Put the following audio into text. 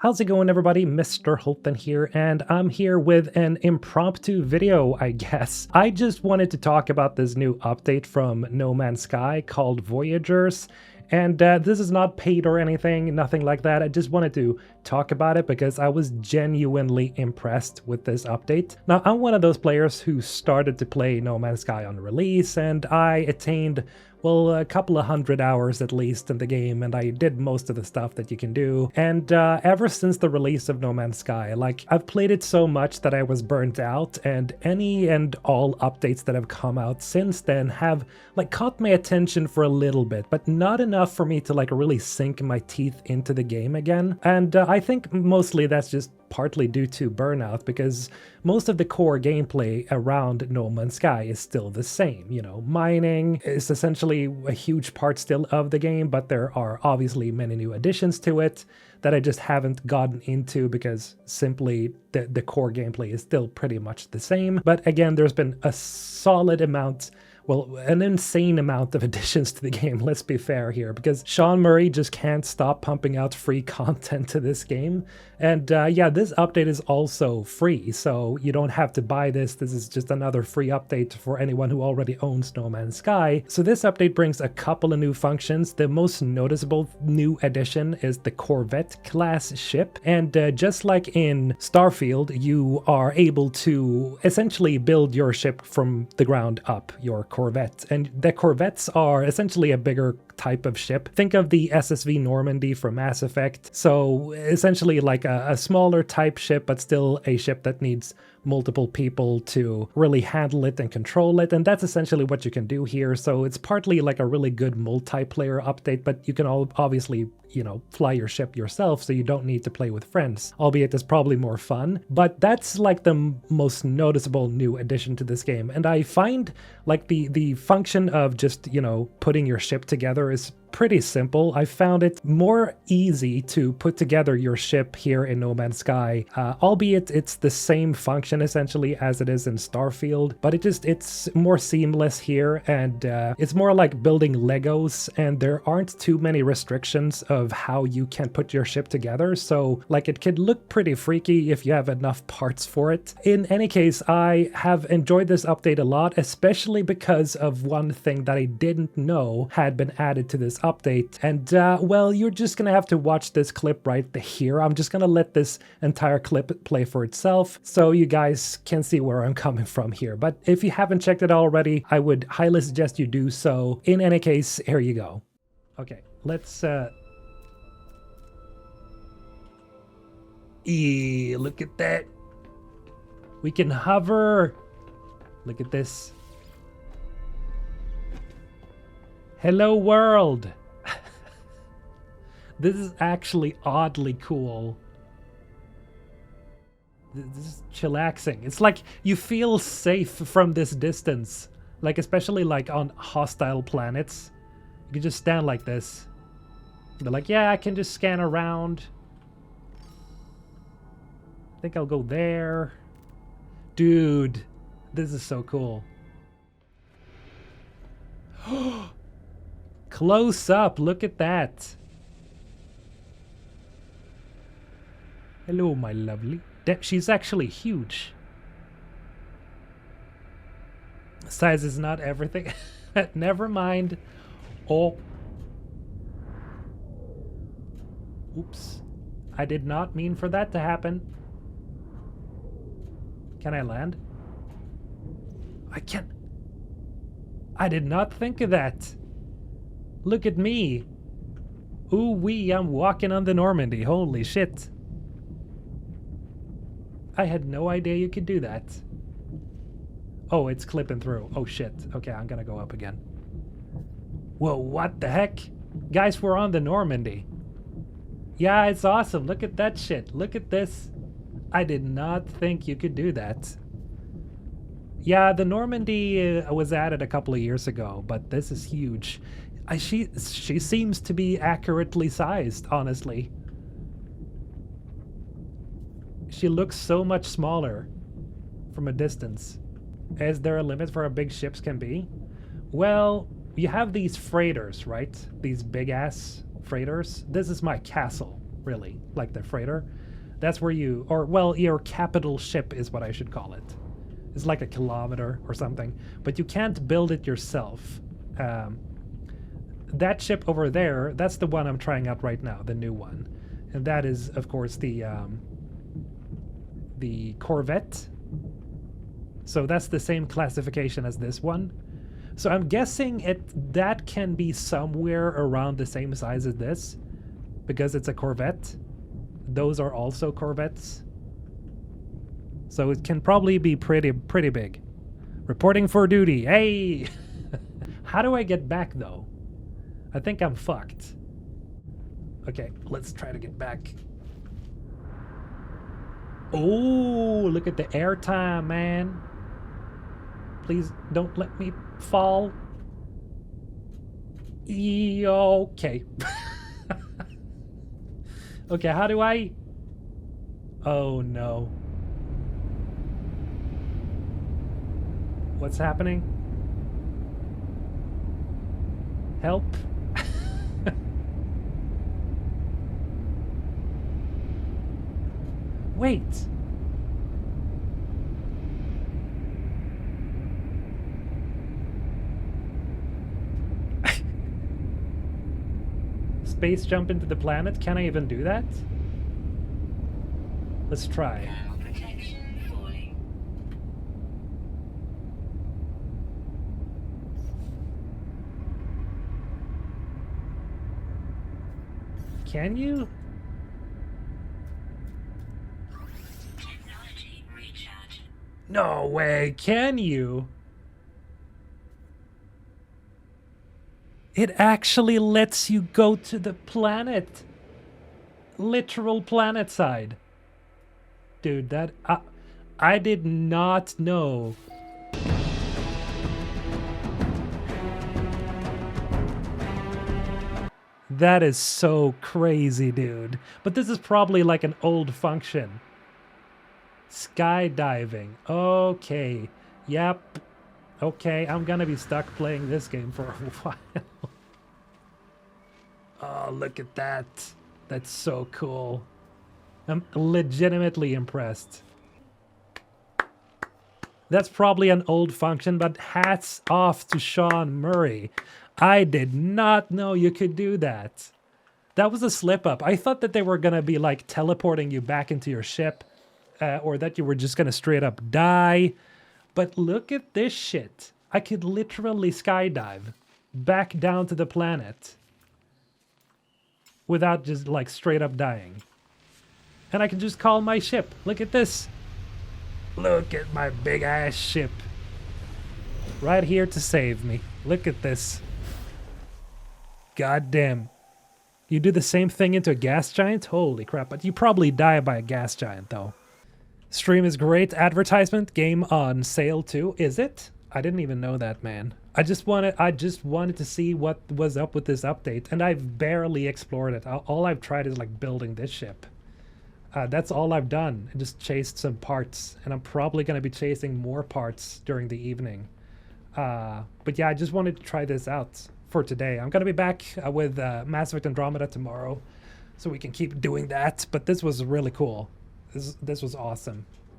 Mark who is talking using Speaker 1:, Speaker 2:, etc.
Speaker 1: How's it going, everybody? Mr. Holton here, and I'm here with an impromptu video, I guess. I just wanted to talk about this new update from No Man's Sky called Voyagers, and this is not paid or anything, nothing like that. I just wanted to talk about it because I was genuinely impressed with this update. Now, I'm one of those players who started to play No Man's Sky on release, and I attained, well, a couple of 100 hours at least in the game, and I did most of the stuff that you can do. And ever since the release of No Man's Sky, like, I've played it so much that I was burnt out, and any and all updates that have come out since then have, like, caught my attention for a little bit, but not enough for me to, like, really sink my teeth into the game again. And I think mostly that's just partly due to burnout, because most of the core gameplay around No Man's Sky is still the same. You know, mining is essentially a huge part still of the game, but there are obviously many new additions to it that I just haven't gotten into because simply the core gameplay is still pretty much the same. But again, there's been a solid amount, well, an insane amount of additions to the game, let's be fair here, because Sean Murray just can't stop pumping out free content to this game. And yeah, this update is also free, so you don't have to buy this. This is just another free update for anyone who already owns No Man's Sky. So this update brings a couple of new functions. The most noticeable new addition is the Corvette class ship. And just like in Starfield, you are able to essentially build your ship from the ground up, your Corvette. And the Corvettes are essentially a bigger type of ship. Think of the SSV Normandy from Mass Effect. So essentially like a smaller type ship, but still a ship that needs multiple people to really handle it and control it. And that's essentially what you can do here. So it's partly like a really good multiplayer update, but you can obviously, you know, fly your ship yourself, so you don't need to play with friends, albeit it's probably more fun. But that's like the most noticeable new addition to this game. And I find like the function of just, you know, putting your ship together is pretty simple. I found it more easy to put together your ship here in No Man's Sky, albeit it's the same function essentially as it is in Starfield, but it's more seamless here, and it's more like building Legos, and there aren't too many restrictions of how you can put your ship together, so like it could look pretty freaky if you have enough parts for it. In any case, I have enjoyed this update a lot, especially because of one thing that I didn't know had been added to this update. And well, you're just gonna have to watch this clip right here. I'm just gonna let this entire clip play for itself so you guys can see where I'm coming from here. But if you haven't checked it already, I would highly suggest you do so. In any case, here you go. Okay, let's look at that. We can hover. Look at this. Hello world. This is actually oddly cool. This is chillaxing. It's like you feel safe from this distance. Like, especially like on hostile planets. You can just stand like this. Be like, yeah, I can just scan around. I think I'll go there. Dude, this is so cool. Close up, look at that. Hello, my lovely. She's actually huge. Size is not everything. Never mind. Oh. Oops. I did not mean for that to happen. Can I land? I can't. I did not think of that. Look at me. Ooh wee, I'm walking on the Normandy. Holy shit. I had no idea you could do that. Oh, it's clipping through. Oh shit. Okay, I'm gonna go up again. Whoa, what the heck? Guys, we're on the Normandy. Yeah, it's awesome. Look at that shit. Look at this. I did not think you could do that. Yeah, the Normandy was added a couple of years ago, but this is huge. She seems to be accurately sized, honestly. She looks so much smaller from a distance. Is there a limit for how big ships can be? Well, you have these freighters, right? These big-ass freighters. This is my castle. really, like the freighter. That's where you, or well, your capital ship is what I should call it. It's like a kilometer or something, but you can't build it yourself. That ship over there, that's the one I'm trying out right now, the new one. And that is, of course, the Corvette. So that's the same classification as this one. So I'm guessing that can be somewhere around the same size as this, because it's a Corvette. Those are also Corvettes. So it can probably be pretty big. Reporting for duty. Hey! How do I get back though? I think I'm fucked. Okay, let's try to get back. Oh, look at the airtime, man. Please don't let me fall. Okay. Okay, how do I... Oh no. What's happening? Help. Wait. Space jump into the planet? Can I even do that? Let's try. Can you? No way, can you? It actually lets you go to the planet. Literal planet side. Dude, that... I did not know. That is so crazy, dude. But this is probably like an old function. Skydiving. Okay. Yep. Okay, I'm gonna be stuck playing this game for a while. Oh, look at that. That's so cool. I'm legitimately impressed. That's probably an old function, but hats off to Sean Murray. I did not know you could do that. That was a slip up. I thought that they were gonna be like teleporting you back into your ship, or that you were just gonna straight up die. But look at this shit. I could literally skydive back down to the planet without just like straight up dying. And I can just call my ship. Look at this. Look at my big ass ship. Right here to save me. Look at this. God damn. You do the same thing into a gas giant? Holy crap. But you probably die by a gas giant though. Stream is great. Advertisement. Game on sale too. Is it? I didn't even know that, man. I just wanted to see what was up with this update, and I've barely explored it. All I've tried is like building this ship. That's all I've done. I just chased some parts, and I'm probably going to be chasing more parts during the evening. But yeah, I just wanted to try this out for today. I'm going to be back with Mass Effect Andromeda tomorrow, so we can keep doing that. But this was really cool. This was awesome.